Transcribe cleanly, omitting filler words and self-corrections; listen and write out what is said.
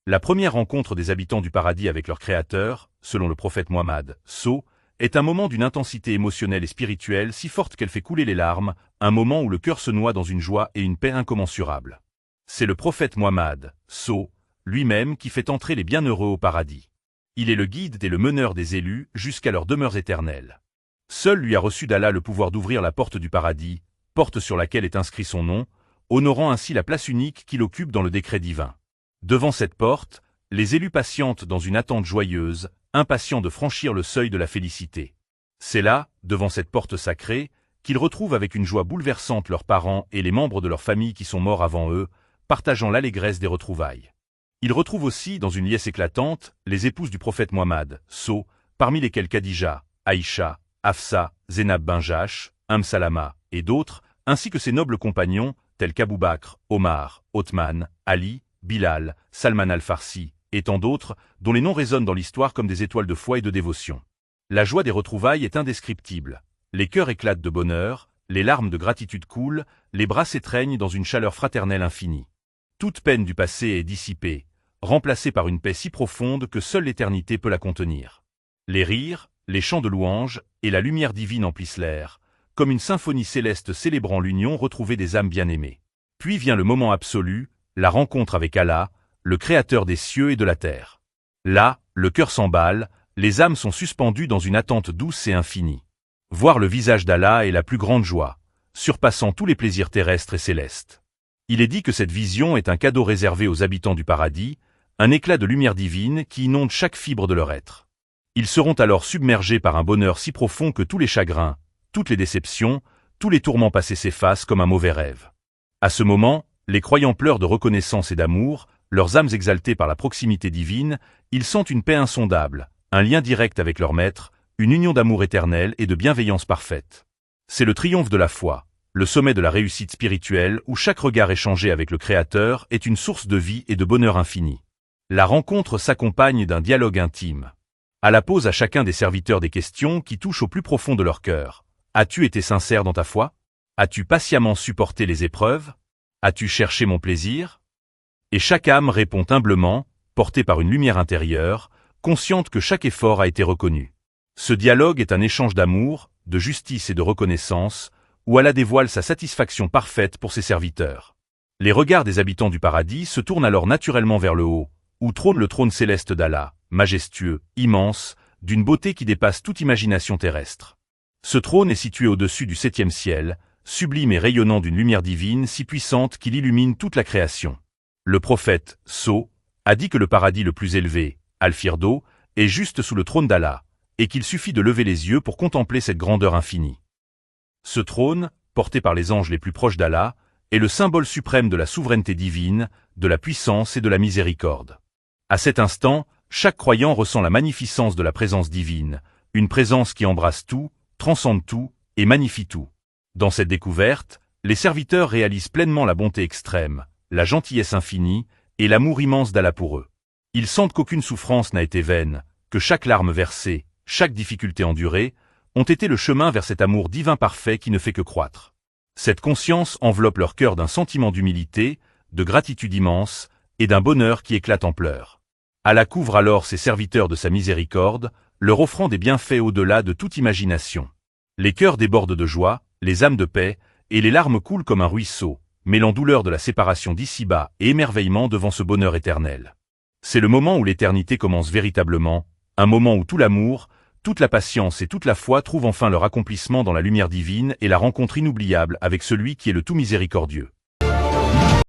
La première rencontre des habitants du paradis avec leur Créateur, selon le prophète Muhammad, est un moment d'une intensité émotionnelle et spirituelle si forte qu'elle fait couler les larmes, un moment où le cœur se noie dans une joie et une paix incommensurables. C'est le prophète Muhammad, lui-même qui fait entrer les bienheureux au paradis. Il est le guide et le meneur des élus jusqu'à leurs demeures éternelles. Seul lui a reçu d'Allah le pouvoir d'ouvrir la porte du paradis, porte sur laquelle est inscrit son nom, honorant ainsi la place unique qu'il occupe dans le décret divin. Devant cette porte, les élus patientent dans une attente joyeuse, impatients de franchir le seuil de la félicité. C'est là, devant cette porte sacrée, qu'ils retrouvent avec une joie bouleversante leurs parents et les membres de leur famille qui sont morts avant eux, partageant l'allégresse des retrouvailles. Ils retrouvent aussi, dans une liesse éclatante, les épouses du prophète Muhammad, parmi lesquelles Khadija, Aïcha, Hafsa, Zénab bin Jash, Salama, et d'autres, ainsi que ses nobles compagnons, tels qu'Abou Bakr, Omar, Othman, Ali, Bilal, Salman al-Farsi, et tant d'autres, dont les noms résonnent dans l'histoire comme des étoiles de foi et de dévotion. La joie des retrouvailles est indescriptible. Les cœurs éclatent de bonheur, les larmes de gratitude coulent, les bras s'étreignent dans une chaleur fraternelle infinie. Toute peine du passé est dissipée, remplacée par une paix si profonde que seule l'éternité peut la contenir. Les rires, les chants de louanges et la lumière divine emplissent l'air, comme une symphonie céleste célébrant l'union retrouvée des âmes bien-aimées. Puis vient le moment absolu, la rencontre avec Allah, le Créateur des cieux et de la terre. Là, le cœur s'emballe, les âmes sont suspendues dans une attente douce et infinie. Voir le visage d'Allah est la plus grande joie, surpassant tous les plaisirs terrestres et célestes. Il est dit que cette vision est un cadeau réservé aux habitants du paradis, un éclat de lumière divine qui inonde chaque fibre de leur être. Ils seront alors submergés par un bonheur si profond que tous les chagrins, toutes les déceptions, tous les tourments passés s'effacent comme un mauvais rêve. À ce moment, les croyants pleurent de reconnaissance et d'amour, leurs âmes exaltées par la proximité divine, ils sentent une paix insondable, un lien direct avec leur maître, une union d'amour éternel et de bienveillance parfaite. C'est le triomphe de la foi, le sommet de la réussite spirituelle où chaque regard échangé avec le Créateur est une source de vie et de bonheur infini. La rencontre s'accompagne d'un dialogue intime. Allah pose à chacun des serviteurs des questions qui touchent au plus profond de leur cœur. As-tu été sincère dans ta foi? As-tu patiemment supporté les épreuves? As-tu cherché mon plaisir? Et chaque âme répond humblement, portée par une lumière intérieure, consciente que chaque effort a été reconnu. Ce dialogue est un échange d'amour, de justice et de reconnaissance, où Allah dévoile sa satisfaction parfaite pour ses serviteurs. Les regards des habitants du paradis se tournent alors naturellement vers le haut, où trône le trône céleste d'Allah, majestueux, immense, d'une beauté qui dépasse toute imagination terrestre. Ce trône est situé au-dessus du 7e ciel, sublime et rayonnant d'une lumière divine si puissante qu'il illumine toute la création. Le prophète, a dit que le paradis le plus élevé, Al-Firdo, est juste sous le trône d'Allah, et qu'il suffit de lever les yeux pour contempler cette grandeur infinie. Ce trône, porté par les anges les plus proches d'Allah, est le symbole suprême de la souveraineté divine, de la puissance et de la miséricorde. À cet instant, chaque croyant ressent la magnificence de la présence divine, une présence qui embrasse tout, transcende tout et magnifie tout. Dans cette découverte, les serviteurs réalisent pleinement la bonté extrême, la gentillesse infinie et l'amour immense d'Allah pour eux. Ils sentent qu'aucune souffrance n'a été vaine, que chaque larme versée, chaque difficulté endurée, ont été le chemin vers cet amour divin parfait qui ne fait que croître. Cette conscience enveloppe leur cœur d'un sentiment d'humilité, de gratitude immense et d'un bonheur qui éclate en pleurs. Allah couvre alors ses serviteurs de sa miséricorde, leur offrant des bienfaits au-delà de toute imagination. Les cœurs débordent de joie, les âmes de paix, et les larmes coulent comme un ruisseau, mêlant douleur de la séparation d'ici-bas et émerveillement devant ce bonheur éternel. C'est le moment où l'éternité commence véritablement, un moment où tout l'amour, toute la patience et toute la foi trouvent enfin leur accomplissement dans la lumière divine et la rencontre inoubliable avec celui qui est le tout miséricordieux.